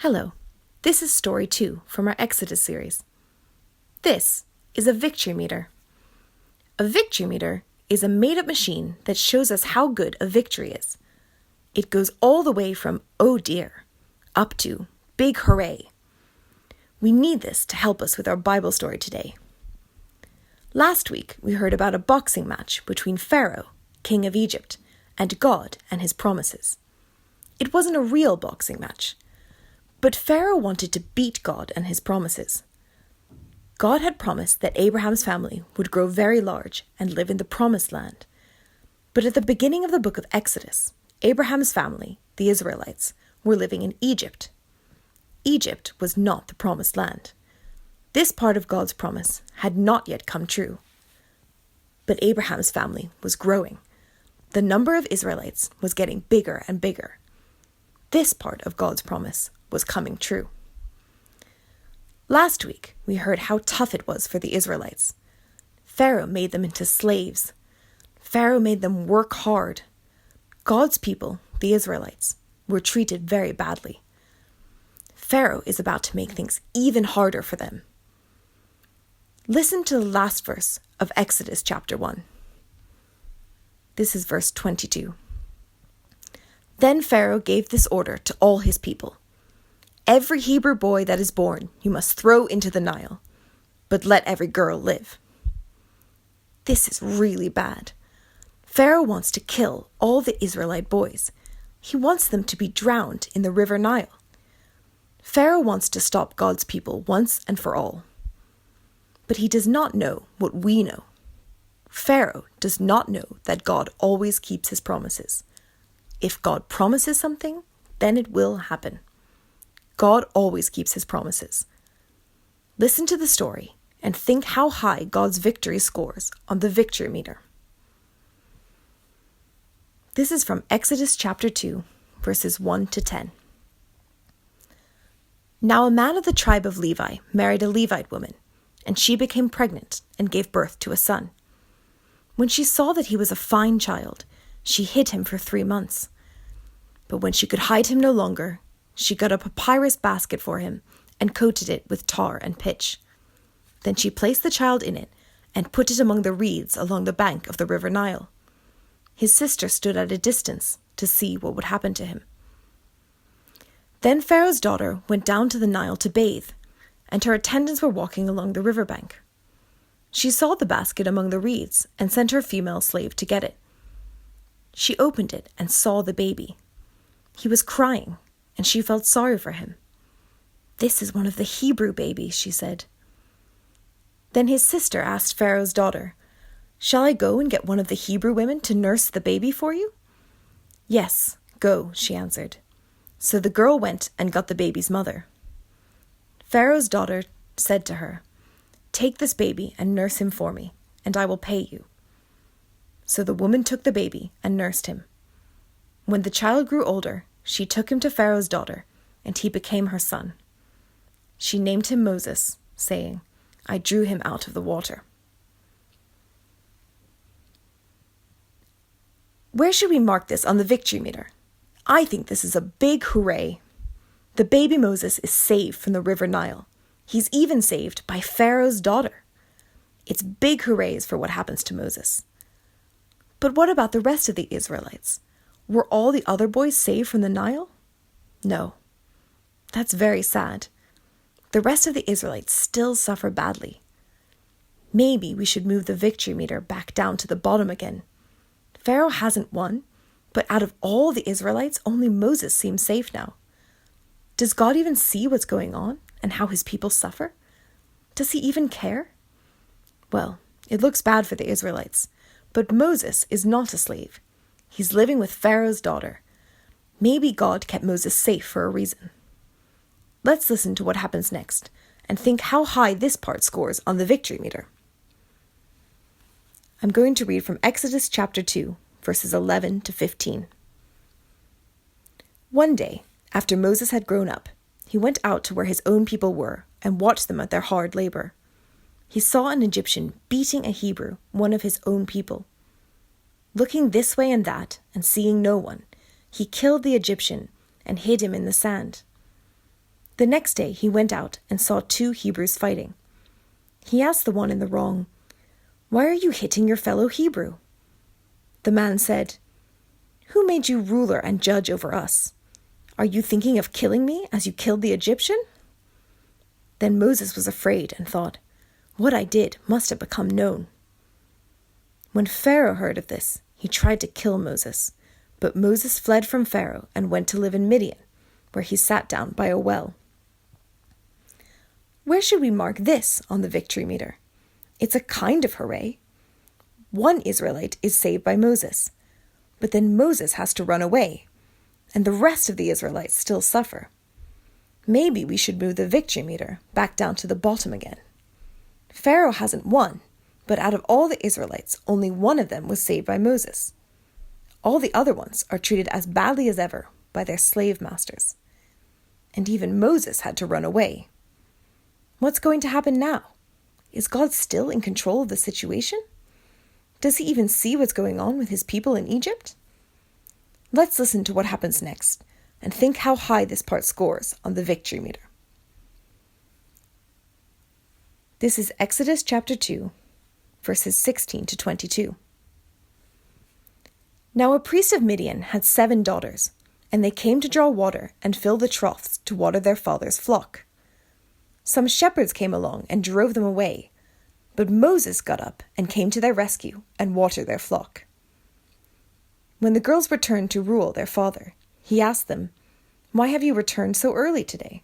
Hello, this is Story 2 from our Exodus series. This is a victory meter. A victory meter is a made-up machine that shows us how good a victory is. It goes all the way from "oh dear" up to "big hooray." We need this to help us with our Bible story today. Last week, we heard about a boxing match between Pharaoh, king of Egypt, and God and his promises. It wasn't a real boxing match. But Pharaoh wanted to beat God and his promises. God had promised that Abraham's family would grow very large and live in the promised land. But at the beginning of the book of Exodus, Abraham's family, the Israelites, were living in Egypt. Egypt was not the promised land. This part of God's promise had not yet come true. But Abraham's family was growing. The number of Israelites was getting bigger and bigger. This part of God's promise was coming true. Last week, we heard how tough it was for the Israelites. Pharaoh made them into slaves. Pharaoh made them work hard. God's people, the Israelites, were treated very badly. Pharaoh is about to make things even harder for them. Listen to the last verse of Exodus chapter 1. This is verse 22. Then Pharaoh gave this order to all his people. Every Hebrew boy that is born you must throw into the Nile, but let every girl live. This is really bad. Pharaoh wants to kill all the Israelite boys. He wants them to be drowned in the river Nile. Pharaoh wants to stop God's people once and for all. But he does not know what we know. Pharaoh does not know that God always keeps his promises. If God promises something, then it will happen. God always keeps his promises. Listen to the story and think how high God's victory scores on the victory meter. This is from Exodus chapter 2, verses 1 to 10. Now a man of the tribe of Levi married a Levite woman, and she became pregnant and gave birth to a son. When she saw that he was a fine child, she hid him for 3 months. But when she could hide him no longer, she got a papyrus basket for him and coated it with tar and pitch. Then she placed the child in it and put it among the reeds along the bank of the river Nile. His sister stood at a distance to see what would happen to him. Then Pharaoh's daughter went down to the Nile to bathe, and her attendants were walking along the riverbank. She saw the basket among the reeds and sent her female slave to get it. She opened it and saw the baby. He was crying, and she felt sorry for him. "This is one of the Hebrew babies," she said. Then his sister asked Pharaoh's daughter, "Shall I go and get one of the Hebrew women to nurse the baby for you?" "Yes, go," she answered. So the girl went and got the baby's mother. Pharaoh's daughter said to her, "Take this baby and nurse him for me, and I will pay you." So the woman took the baby and nursed him. When the child grew older, she took him to Pharaoh's daughter, and he became her son. She named him Moses, saying, "I drew him out of the water." Where should we mark this on the victory meter? I think this is a big hooray. The baby Moses is saved from the river Nile. He's even saved by Pharaoh's daughter. It's big hoorays for what happens to Moses. But what about the rest of the Israelites? Were all the other boys saved from the Nile? No. That's very sad. The rest of the Israelites still suffer badly. Maybe we should move the victory meter back down to the bottom again. Pharaoh hasn't won, but out of all the Israelites, only Moses seems safe now. Does God even see what's going on and how his people suffer? Does he even care? Well, it looks bad for the Israelites, but Moses is not a slave. He's living with Pharaoh's daughter. Maybe God kept Moses safe for a reason. Let's listen to what happens next and think how high this part scores on the victory meter. I'm going to read from Exodus chapter 2, verses 11 to 15. One day, after Moses had grown up, he went out to where his own people were and watched them at their hard labor. He saw an Egyptian beating a Hebrew, one of his own people. Looking this way and that, and seeing no one, he killed the Egyptian and hid him in the sand. The next day he went out and saw 2 Hebrews fighting. He asked the one in the wrong, "Why are you hitting your fellow Hebrew?" The man said, "Who made you ruler and judge over us? Are you thinking of killing me as you killed the Egyptian?" Then Moses was afraid and thought, "What I did must have become known." When Pharaoh heard of this, he tried to kill Moses, but Moses fled from Pharaoh and went to live in Midian, where he sat down by a well. Where should we mark this on the victory meter? It's a kind of hooray. One Israelite is saved by Moses, but then Moses has to run away, and the rest of the Israelites still suffer. Maybe we should move the victory meter back down to the bottom again. Pharaoh hasn't won, but out of all the Israelites, only one of them was saved by Moses. All the other ones are treated as badly as ever by their slave masters. And even Moses had to run away. What's going to happen now? Is God still in control of the situation? Does he even see what's going on with his people in Egypt? Let's listen to what happens next and think how high this part scores on the victory meter. This is Exodus chapter 2, verses 16 to 22. Now a priest of Midian had 7 daughters, and they came to draw water and fill the troughs to water their father's flock. Some shepherds came along and drove them away, but Moses got up and came to their rescue and watered their flock. When the girls returned to rule their father, he asked them, "Why have you returned so early today?"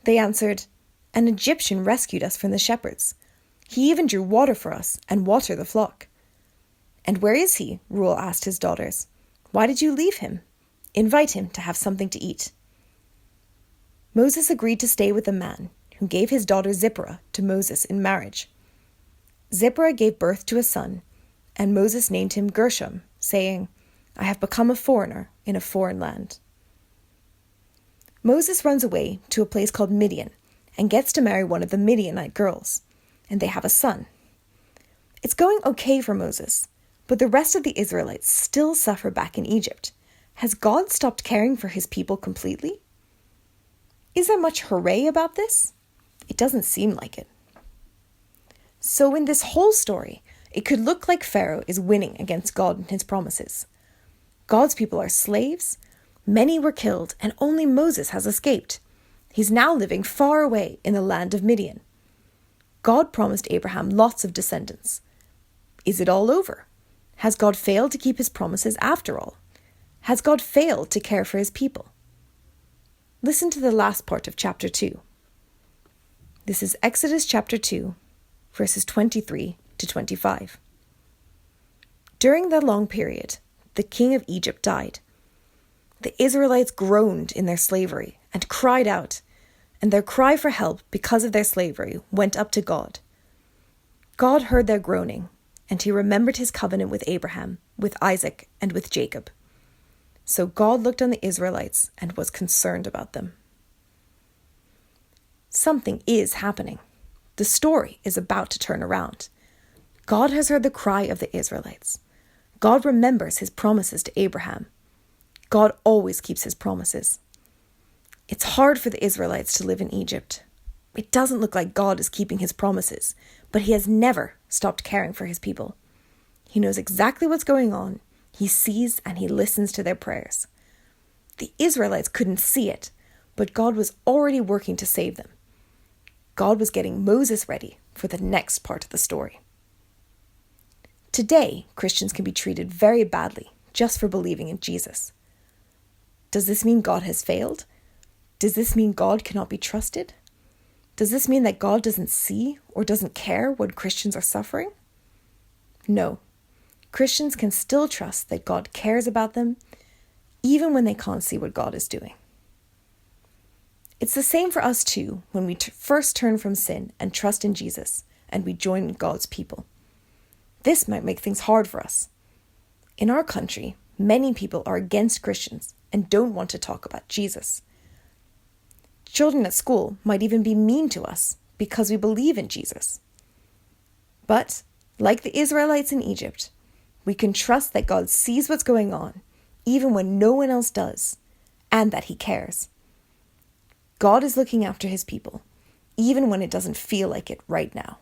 They answered, "An Egyptian rescued us from the shepherds. He even drew water for us and watered the flock." "And where is he?" Reuel asked his daughters. "Why did you leave him? Invite him to have something to eat." Moses agreed to stay with the man who gave his daughter Zipporah to Moses in marriage. Zipporah gave birth to a son, and Moses named him Gershom, saying, "I have become a foreigner in a foreign land." Moses runs away to a place called Midian and gets to marry one of the Midianite girls, and they have a son. It's going okay for Moses, but the rest of the Israelites still suffer back in Egypt. Has God stopped caring for his people completely? Is there much hooray about this? It doesn't seem like it. So in this whole story, it could look like Pharaoh is winning against God and his promises. God's people are slaves, many were killed, and only Moses has escaped. He's now living far away in the land of Midian. God promised Abraham lots of descendants. Is it all over? Has God failed to keep his promises after all? Has God failed to care for his people? Listen to the last part of chapter 2. This is Exodus chapter 2, verses 23 to 25. During that long period, the king of Egypt died. The Israelites groaned in their slavery and cried out, and their cry for help because of their slavery went up to God. God heard their groaning, and he remembered his covenant with Abraham, with Isaac, and with Jacob. So God looked on the Israelites and was concerned about them. Something is happening. The story is about to turn around. God has heard the cry of the Israelites. God remembers his promises to Abraham. God always keeps his promises. It's hard for the Israelites to live in Egypt. It doesn't look like God is keeping his promises, but he has never stopped caring for his people. He knows exactly what's going on. He sees and he listens to their prayers. The Israelites couldn't see it, but God was already working to save them. God was getting Moses ready for the next part of the story. Today, Christians can be treated very badly just for believing in Jesus. Does this mean God has failed? Does this mean God cannot be trusted? Does this mean that God doesn't see or doesn't care when Christians are suffering? No. Christians can still trust that God cares about them, even when they can't see what God is doing. It's the same for us too when we first turn from sin and trust in Jesus and we join God's people. This might make things hard for us. In our country, many people are against Christians and don't want to talk about Jesus. Children at school might even be mean to us because we believe in Jesus. But, like the Israelites in Egypt, we can trust that God sees what's going on, even when no one else does, and that he cares. God is looking after his people, even when it doesn't feel like it right now.